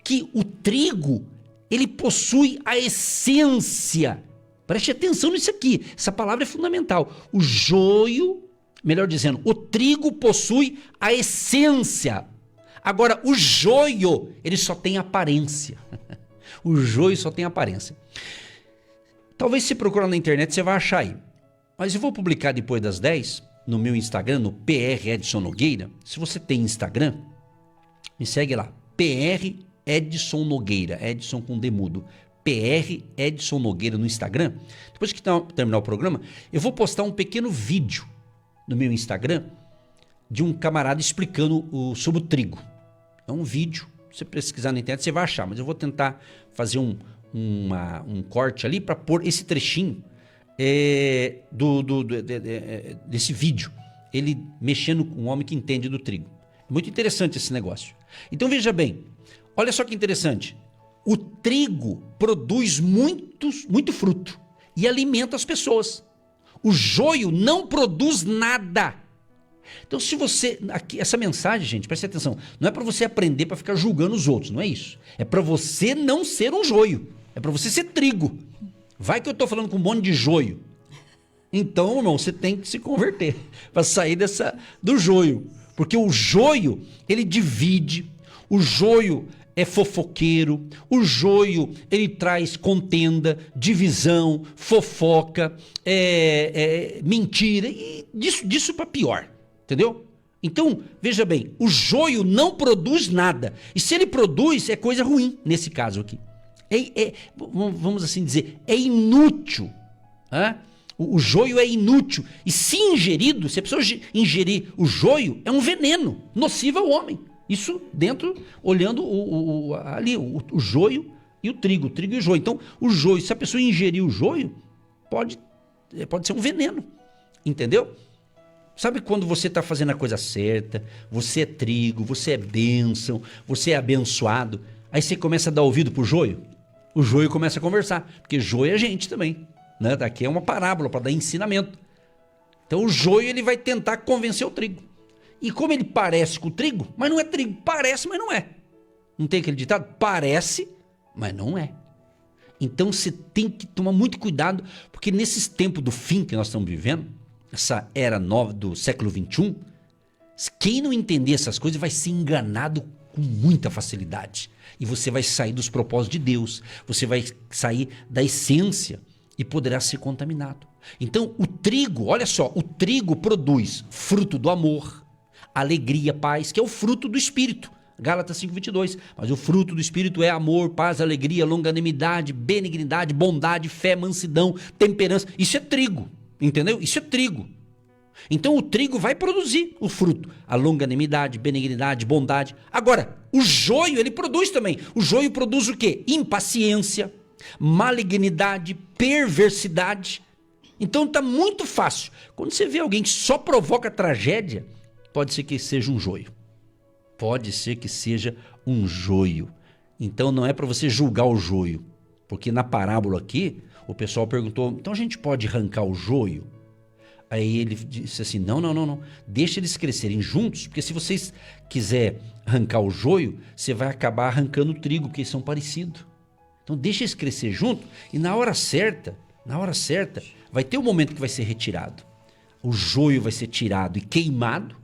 que o trigo, ele possui a essência. Preste atenção nisso aqui, essa palavra é fundamental. O joio, melhor dizendo, o trigo possui a essência. Agora, o joio, ele só tem aparência. O joio só tem aparência. Talvez se procurar na internet você vai achar aí. Mas eu vou publicar depois das 10 no meu Instagram, no PR Edson Nogueira. Se você tem Instagram, me segue lá, PR Edson Nogueira, Edson com D mudo, PR Edson Nogueira no Instagram. Depois que terminar o programa, eu vou postar um pequeno vídeo no meu Instagram de um camarada explicando sobre o trigo. É um vídeo, se você pesquisar na internet você vai achar, mas eu vou tentar fazer um corte ali para pôr esse trechinho desse vídeo, ele mexendo com um homem que entende do trigo. Muito interessante esse negócio. Então veja bem, olha só que interessante, o trigo produz muito fruto e alimenta as pessoas. O joio não produz nada. Então se você, aqui, essa mensagem, gente, preste atenção, não é para você aprender para ficar julgando os outros, não é isso. É para você não ser um joio, é para você ser trigo. Vai que eu estou falando com um monte de joio. Então, irmão, você tem que se converter para sair do joio. Porque o joio, ele divide, o joio é fofoqueiro, o joio, ele traz contenda, divisão, fofoca, mentira, e disso para pior, entendeu? Então, veja bem, o joio não produz nada, e se ele produz, é coisa ruim, nesse caso aqui. Vamos assim dizer, é inútil, né? O joio é inútil, e se ingerido, se a pessoa ingerir o joio, é um veneno, nocivo ao homem. Isso dentro, olhando ali, o joio e o trigo e o joio. Então, o joio, se a pessoa ingerir o joio, pode ser um veneno, entendeu? Sabe quando você está fazendo a coisa certa, você é trigo, você é bênção, você é abençoado, aí você começa a dar ouvido pro joio, o joio começa a conversar, porque joio é gente também. Né? Daqui é uma parábola para dar ensinamento. Então o joio ele vai tentar convencer o trigo. E como ele parece com o trigo, mas não é trigo, parece, mas não é. Não tem aquele ditado? Parece, mas não é. Então você tem que tomar muito cuidado, porque nesses tempos do fim que nós estamos vivendo, essa era nova do século XXI, quem não entender essas coisas vai ser enganado com muita facilidade. E você vai sair dos propósitos de Deus, você vai sair da essência e poderá ser contaminado. Então o trigo, olha só, o trigo produz fruto do amor, alegria, paz, que é o fruto do Espírito. Gálatas 5:22. Mas o fruto do Espírito é amor, paz, alegria, longanimidade, benignidade, bondade, fé, mansidão, temperança. Isso é trigo, entendeu? Isso é trigo. Então o trigo vai produzir o fruto, a longanimidade, benignidade, bondade. Agora, o joio ele produz também. O joio produz o quê? Impaciência, malignidade, perversidade. Então tá muito fácil. Quando você vê alguém que só provoca tragédia, pode ser que seja um joio. Pode ser que seja um joio. Então não é para você julgar o joio. Porque na parábola aqui, o pessoal perguntou, então a gente pode arrancar o joio? Aí ele disse assim, não. Deixa eles crescerem juntos, porque se vocês quiser arrancar o joio, você vai acabar arrancando o trigo, porque eles são parecidos. Então deixa eles crescer junto e na hora certa, vai ter um momento que vai ser retirado. O joio vai ser tirado e queimado.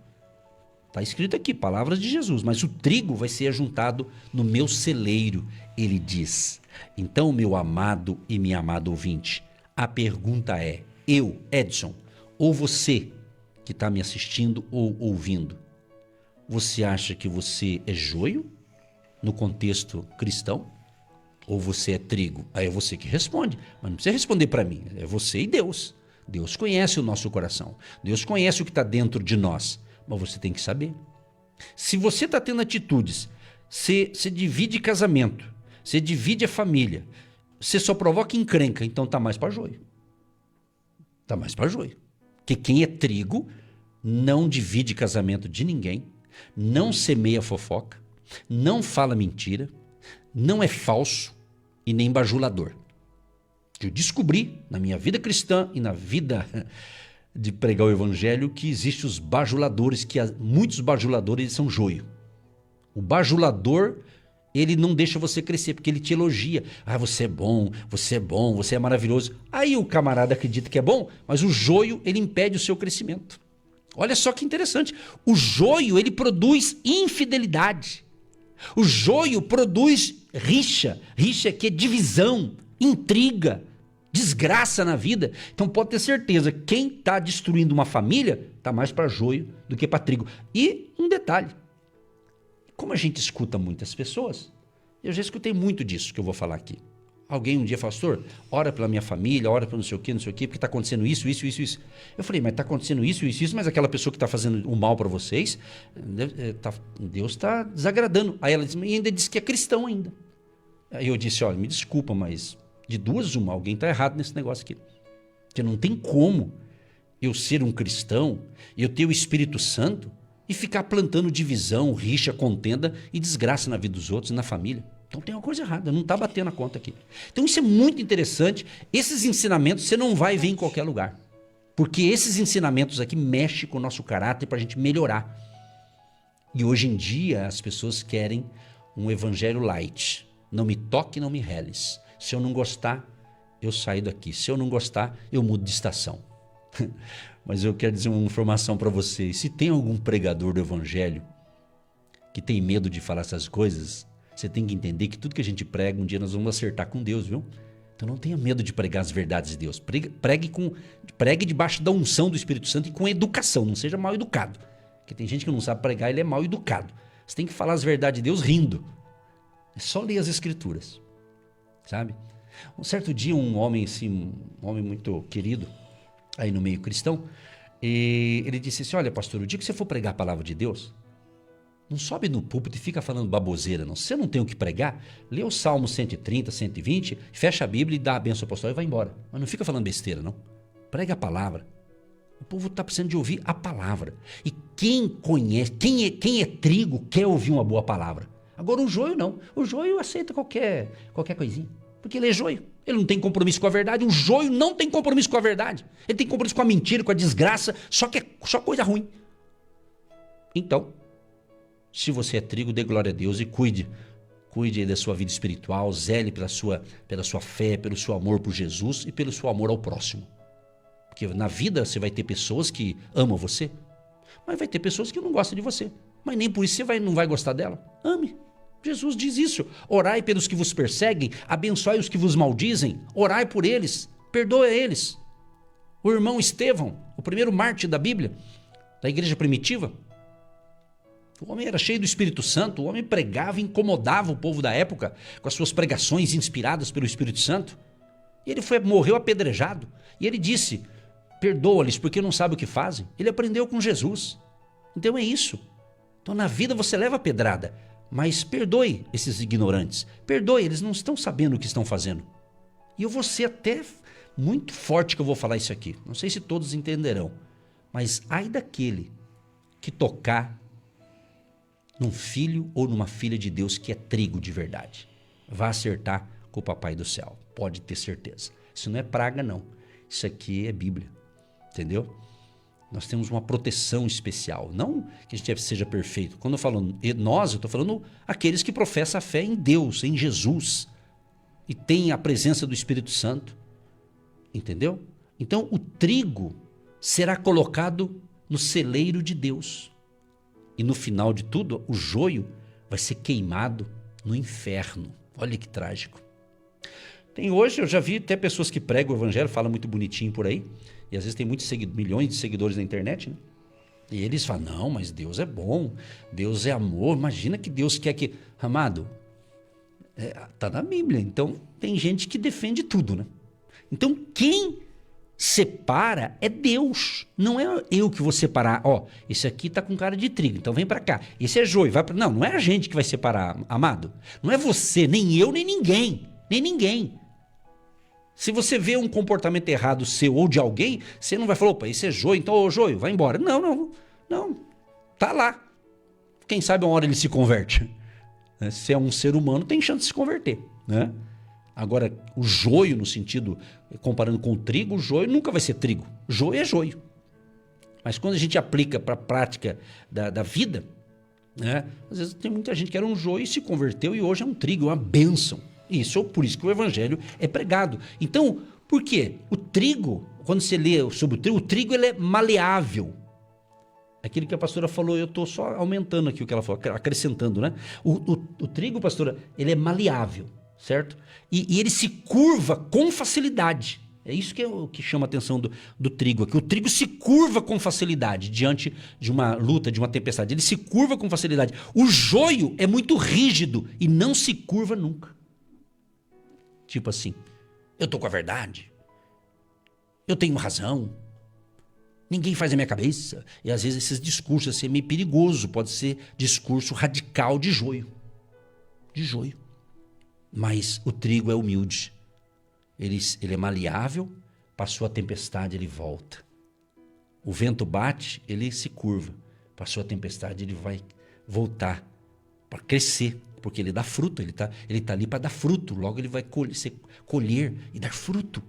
Está escrito aqui, palavras de Jesus, mas o trigo vai ser ajuntado no meu celeiro, ele diz. Então, meu amado e minha amada ouvinte, a pergunta é, eu, Edson, ou você que está me assistindo ou ouvindo, você acha que você é joio no contexto cristão? Ou você é trigo? Aí é você que responde, mas não precisa responder para mim, é você e Deus. Deus conhece o nosso coração, Deus conhece o que está dentro de nós, mas você tem que saber. Se você está tendo atitudes, você divide casamento, você divide a família, você só provoca encrenca, então tá mais para joio. Tá mais para joio. Porque quem é trigo não divide casamento de ninguém, não semeia fofoca, não fala mentira, não é falso e nem bajulador. Eu descobri na minha vida cristã e na vida de pregar o evangelho que existem os bajuladores, que muitos bajuladores são joio. O bajulador, ele não deixa você crescer, porque ele te elogia. Ah, você é bom, você é maravilhoso. Aí o camarada acredita que é bom, mas o joio, ele impede o seu crescimento. Olha só que interessante. O joio, ele produz infidelidade. O joio produz rixa que é divisão, intriga, desgraça na vida. Então pode ter certeza, quem está destruindo uma família está mais para joio do que para trigo. E um detalhe, como a gente escuta muitas pessoas, eu já escutei muito disso que eu vou falar aqui. Alguém um dia falou, pastor, ora pela minha família, ora pelo não sei o quê, porque está acontecendo isso. Eu falei, mas está acontecendo isso, mas aquela pessoa que está fazendo o mal para vocês, Deus está desagradando. Aí ela disse, e ainda disse que é cristão ainda. Aí eu disse, olha, me desculpa, mas de duas uma, alguém está errado nesse negócio aqui. Porque não tem como eu ser um cristão, eu ter o Espírito Santo e ficar plantando divisão, rixa, contenda e desgraça na vida dos outros e na família. Então tem uma coisa errada, não está batendo a conta aqui. Então isso é muito interessante. Esses ensinamentos você não vai ver em qualquer lugar. Porque esses ensinamentos aqui mexem com o nosso caráter para a gente melhorar. E hoje em dia as pessoas querem um evangelho light. Não me toque, não me reles. Se eu não gostar, eu saio daqui. Se eu não gostar, eu mudo de estação. Mas eu quero dizer uma informação para vocês. Se tem algum pregador do evangelho que tem medo de falar essas coisas, você tem que entender que tudo que a gente prega, um dia nós vamos acertar com Deus, viu? Então não tenha medo de pregar as verdades de Deus. Pregue debaixo da unção do Espírito Santo e com educação. Não seja mal educado. Porque tem gente que não sabe pregar, ele é mal educado. Você tem que falar as verdades de Deus rindo. É só ler as Escrituras. Sabe? Um certo dia um homem muito querido, aí no meio cristão, e ele disse assim, olha pastor, o dia que você for pregar a palavra de Deus, não sobe no púlpito e fica falando baboseira, não. Se você não tem o que pregar, lê o Salmo 130, 120, fecha a Bíblia e dá a bênção ao pastor e vai embora. Mas não fica falando besteira, não. Prega a palavra. O povo está precisando de ouvir a palavra. E quem conhece, quem é trigo, quer ouvir uma boa palavra. Agora o joio não. O joio aceita qualquer coisinha. Porque ele é joio. Ele não tem compromisso com a verdade. O joio não tem compromisso com a verdade. Ele tem compromisso com a mentira, com a desgraça. Só coisa ruim. Então, se você é trigo, dê glória a Deus e cuide da sua vida espiritual, zele pela sua fé, pelo seu amor por Jesus e pelo seu amor ao próximo. Porque na vida você vai ter pessoas que amam você, mas vai ter pessoas que não gostam de você. Mas nem por isso você não vai gostar dela. Ame. Jesus diz isso. Orai pelos que vos perseguem, abençoai os que vos maldizem, orai por eles, perdoa eles. O irmão Estevão, o primeiro mártir da Bíblia, da igreja primitiva, o homem era cheio do Espírito Santo, o homem pregava e incomodava o povo da época com as suas pregações inspiradas pelo Espírito Santo. E ele morreu apedrejado. E ele disse, perdoa-lhes porque não sabem o que fazem. Ele aprendeu com Jesus. Então é isso. Então na vida você leva pedrada, mas perdoe esses ignorantes. Perdoe, eles não estão sabendo o que estão fazendo. E eu vou ser até muito forte que eu vou falar isso aqui. Não sei se todos entenderão. Mas ai daquele que tocar num filho ou numa filha de Deus que é trigo de verdade. Vai acertar com o Papai do Céu, pode ter certeza. Isso não é praga, não. Isso aqui é Bíblia, entendeu? Nós temos uma proteção especial. Não que a gente seja perfeito. Quando eu falo nós, eu estou falando aqueles que professam a fé em Deus, em Jesus. E tem a presença do Espírito Santo. Entendeu? Então, o trigo será colocado no celeiro de Deus. E no final de tudo, o joio vai ser queimado no inferno. Olha que trágico. Hoje, eu já vi até pessoas que pregam o evangelho, falam muito bonitinho por aí. E às vezes tem milhões de seguidores na internet, né? E eles falam, não, mas Deus é bom, Deus é amor. Imagina que Deus quer que... Amado, tá na Bíblia. Então, tem gente que defende tudo, né? Então, quem separa é Deus. Não é eu que vou separar. Ó, esse aqui tá com cara de trigo, então vem para cá. Esse é joio, vai para... Não é a gente que vai separar, amado. Não é você, nem eu, nem ninguém. Nem ninguém. Se você vê um comportamento errado seu ou de alguém, você não vai falar, opa, esse é joio, então, ô joio, vai embora. Não. Tá lá. Quem sabe uma hora ele se converte. Se é um ser humano, tem chance de se converter, né? Agora, o joio, no sentido, comparando com o trigo, o joio nunca vai ser trigo. Joio é joio. Mas quando a gente aplica para a prática da vida, né? Às vezes tem muita gente que era um joio e se converteu e hoje é um trigo, é uma bênção. Por isso que o evangelho é pregado. Então, por quê? O trigo, quando você lê sobre o trigo ele é maleável. Aquilo que a pastora falou, eu estou só aumentando aqui o que ela falou, acrescentando, né? O trigo, pastora, ele é maleável, certo? E ele se curva com facilidade. É isso que é o que chama a atenção do trigo aqui. O trigo se curva com facilidade diante de uma luta, de uma tempestade. Ele se curva com facilidade. O joio é muito rígido e não se curva nunca. Tipo assim, eu tô com a verdade, eu tenho razão, ninguém faz a minha cabeça. E às vezes esses discursos assim, é meio perigoso, pode ser discurso radical de joio. Mas o trigo é humilde, ele é maleável, passou a tempestade, ele volta. O vento bate, ele se curva, passou a tempestade, ele vai voltar para crescer. Porque ele dá fruto, ele tá ali para dar fruto, logo ele vai colher e dar fruto.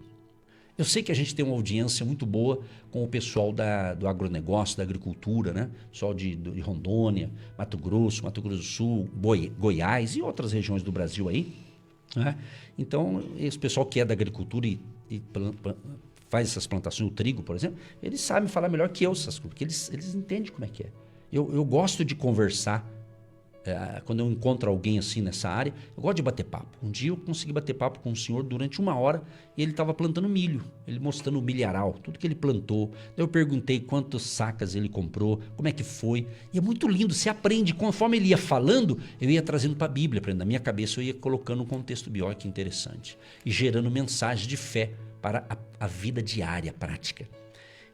Eu sei que a gente tem uma audiência muito boa com o pessoal do agronegócio, da agricultura, né? Pessoal de Rondônia, Mato Grosso do Sul, Goiás e outras regiões do Brasil aí, né? Então, esse pessoal que é da agricultura e faz essas plantações, o trigo, por exemplo, eles sabem falar melhor que eu essas coisas, porque eles entendem como é que é. Eu gosto de conversar. Quando eu encontro alguém assim nessa área, eu gosto de bater papo. Um dia eu consegui bater papo com um senhor durante 1 hora e ele estava plantando milho, ele mostrando o milharal, tudo que ele plantou. Daí eu perguntei quantas sacas ele comprou, como é que foi. E é muito lindo, você aprende. Conforme ele ia falando, eu ia trazendo para a Bíblia, na minha cabeça eu ia colocando um contexto bíblico interessante e gerando mensagens de fé para a vida diária, prática.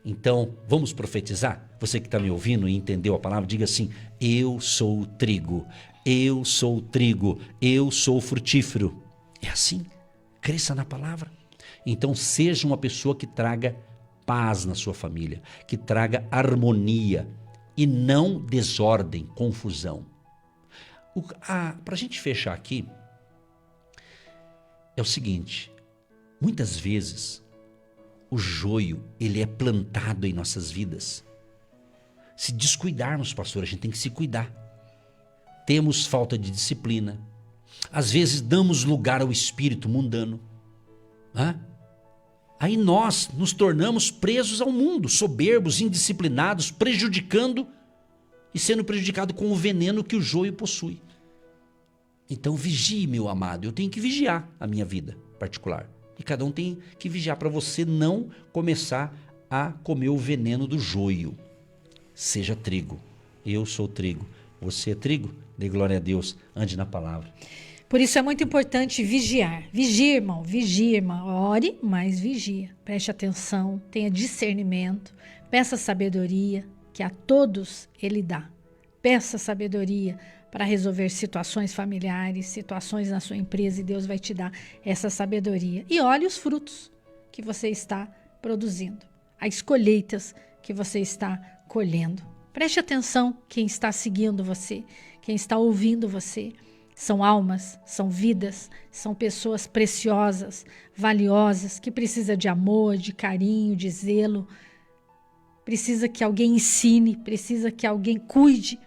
Então, vamos profetizar? Você que está me ouvindo e entendeu a palavra, diga assim, eu sou o trigo, eu sou o trigo, eu sou frutífero. É assim, cresça na palavra. Então, seja uma pessoa que traga paz na sua família, que traga harmonia e não desordem, confusão. Para a gente fechar aqui, é o seguinte, muitas vezes o joio, ele é plantado em nossas vidas. Se descuidarmos, pastor, a gente tem que se cuidar. Temos falta de disciplina. Às vezes damos lugar ao espírito mundano. Aí nós nos tornamos presos ao mundo, soberbos, indisciplinados, prejudicando e sendo prejudicado com o veneno que o joio possui. Então vigie, meu amado, eu tenho que vigiar a minha vida particular. E cada um tem que vigiar para você não começar a comer o veneno do joio. Seja trigo. Eu sou trigo. Você é trigo? Dê glória a Deus. Ande na palavra. Por isso é muito importante vigiar. Vigia, irmão. Vigia, irmã. Ore, mas vigia. Preste atenção. Tenha discernimento. Peça sabedoria, que a todos Ele dá. Peça sabedoria para resolver situações familiares, situações na sua empresa, e Deus vai te dar essa sabedoria. E olhe os frutos que você está produzindo, as colheitas que você está colhendo. Preste atenção quem está seguindo você, quem está ouvindo você. São almas, são vidas, são pessoas preciosas, valiosas, que precisam de amor, de carinho, de zelo. Precisa que alguém ensine, precisa que alguém cuide.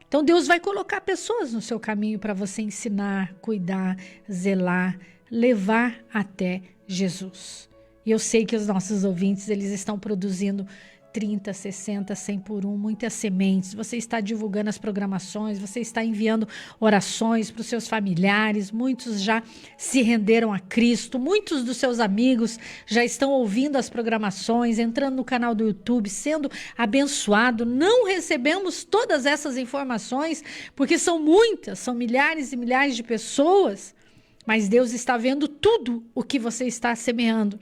Então Deus vai colocar pessoas no seu caminho para você ensinar, cuidar, zelar, levar até Jesus. E eu sei que os nossos ouvintes, eles estão produzindo 30, 60, 100 por 1, muitas sementes. Você está divulgando as programações, você está enviando orações para os seus familiares, muitos já se renderam a Cristo, muitos dos seus amigos já estão ouvindo as programações, entrando no canal do YouTube, sendo abençoado. Não recebemos todas essas informações, porque são muitas, são milhares e milhares de pessoas, mas Deus está vendo tudo o que você está semeando.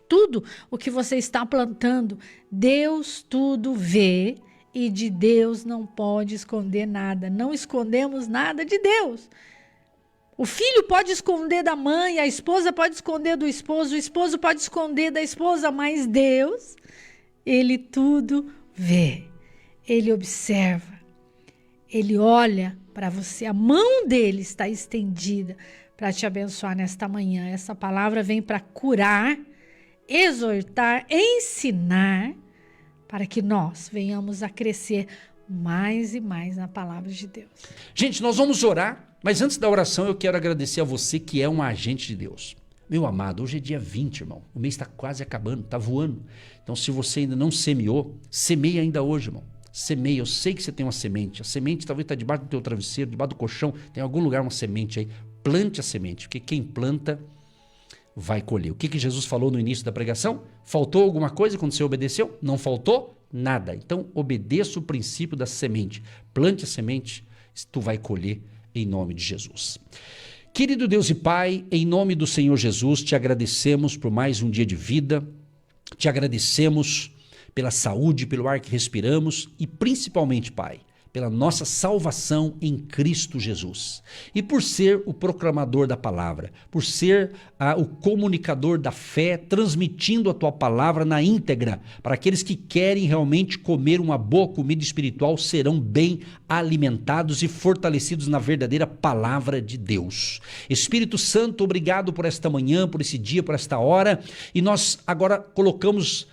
Tudo o que você está plantando, Deus tudo vê e de Deus não pode esconder nada. Não escondemos nada de Deus. O filho pode esconder da mãe, a esposa pode esconder do esposo, o esposo pode esconder da esposa, mas Deus, Ele tudo vê. Ele observa, Ele olha para você. A mão dele está estendida para te abençoar nesta manhã. Essa palavra vem para curar, exortar, ensinar, para que nós venhamos a crescer mais e mais na palavra de Deus. Gente, nós vamos orar, mas antes da oração eu quero agradecer a você que é um agente de Deus. Meu amado, hoje é dia 20, irmão. O mês está quase acabando, está voando. Então, se você ainda não semeou, semeie ainda hoje, irmão. Semeie, eu sei que você tem uma semente. A semente talvez está debaixo do teu travesseiro, debaixo do colchão, tem em algum lugar uma semente aí. Plante a semente, porque quem planta vai colher. O que Jesus falou no início da pregação? Faltou alguma coisa quando você obedeceu? Não faltou nada. Então, obedeça o princípio da semente. Plante a semente, tu vai colher em nome de Jesus. Querido Deus e Pai, em nome do Senhor Jesus, te agradecemos por mais um dia de vida, te agradecemos pela saúde, pelo ar que respiramos e principalmente, Pai, pela nossa salvação em Cristo Jesus. E por ser o proclamador da palavra, por ser o comunicador da fé, transmitindo a tua palavra na íntegra, para aqueles que querem realmente comer uma boa comida espiritual, serão bem alimentados e fortalecidos na verdadeira palavra de Deus. Espírito Santo, obrigado por esta manhã, por esse dia, por esta hora, e nós agora colocamos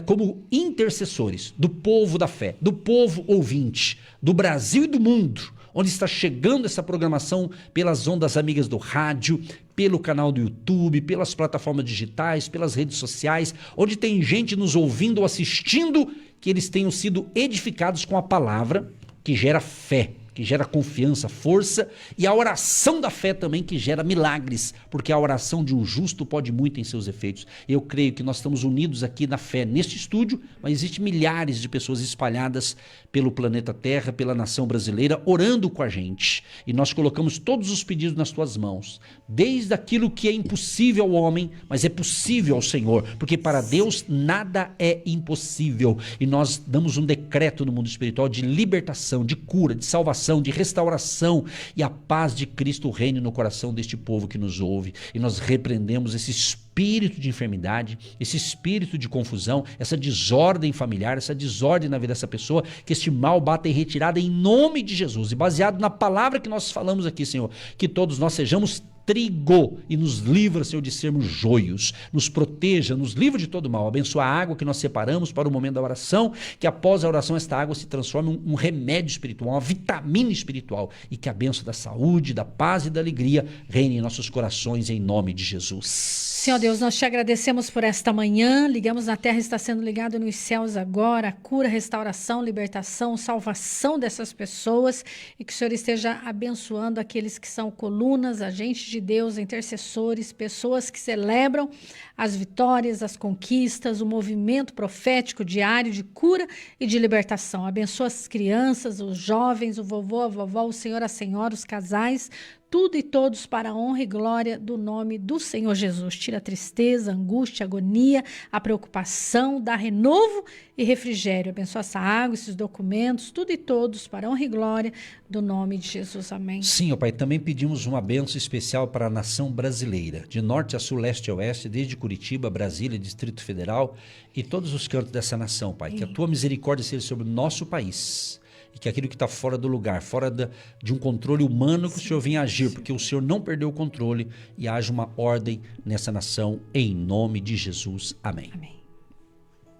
como intercessores do povo da fé, do povo ouvinte, do Brasil e do mundo, onde está chegando essa programação pelas ondas amigas do rádio, pelo canal do YouTube, pelas plataformas digitais, pelas redes sociais, onde tem gente nos ouvindo ou assistindo, que eles tenham sido edificados com a palavra que gera fé, que gera confiança, força, e a oração da fé também, que gera milagres, porque a oração de um justo pode muito em seus efeitos. Eu creio que nós estamos unidos aqui na fé neste estúdio, mas existem milhares de pessoas espalhadas pelo planeta Terra, pela nação brasileira, orando com a gente. E nós colocamos todos os pedidos nas tuas mãos, desde aquilo que é impossível ao homem, mas é possível ao Senhor, porque para Deus nada é impossível. E nós damos um decreto no mundo espiritual de libertação, de cura, de salvação, de restauração, e a paz de Cristo reine no coração deste povo que nos ouve. E nós repreendemos esse espírito de enfermidade, esse espírito de confusão, essa desordem familiar, essa desordem na vida dessa pessoa, que este mal bata em retirada em nome de Jesus. E baseado na palavra que nós falamos aqui, Senhor, que todos nós sejamos trigo e nos livra, Senhor, de sermos joios, nos proteja, nos livra de todo mal, abençoa a água que nós separamos para o momento da oração, que após a oração esta água se transforme em um remédio espiritual, uma vitamina espiritual, e que a bênção da saúde, da paz e da alegria reine em nossos corações em nome de Jesus. Senhor Deus, nós te agradecemos por esta manhã, ligamos na terra, está sendo ligado nos céus agora, a cura, restauração, libertação, salvação dessas pessoas, e que o Senhor esteja abençoando aqueles que são colunas, agentes de Deus, intercessores, pessoas que celebram as vitórias, as conquistas, o movimento profético diário de cura e de libertação. Abençoa as crianças, os jovens, o vovô, a vovó, o senhor, a senhora, os casais, tudo e todos para a honra e glória do nome do Senhor Jesus. Tira a tristeza, a angústia, a agonia, a preocupação, dá renovo e refrigério. Abençoa essa água, esses documentos, tudo e todos para a honra e glória do nome de Jesus. Amém. Sim, ó Pai, também pedimos uma bênção especial para a nação brasileira, de norte a sul, leste a oeste, desde Curitiba, Brasília, Distrito Federal e todos os cantos dessa nação, Pai. Que a tua misericórdia seja sobre o nosso país. E que aquilo que está fora do lugar, fora de um controle humano, que o Senhor venha agir, porque o Senhor não perdeu o controle e haja uma ordem nessa nação, em nome de Jesus. Amém. Amém.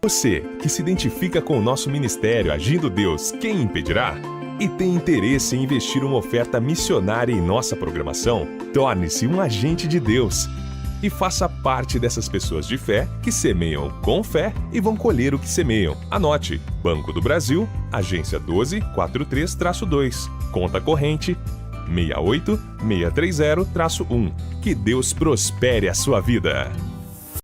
Você que se identifica com o nosso ministério Agindo Deus, quem impedirá? E tem interesse em investir uma oferta missionária em nossa programação? Torne-se um agente de Deus e faça parte dessas pessoas de fé que semeiam com fé e vão colher o que semeiam. Anote: Banco do Brasil, agência 1243-2, conta corrente 68630-1. Que Deus prospere a sua vida.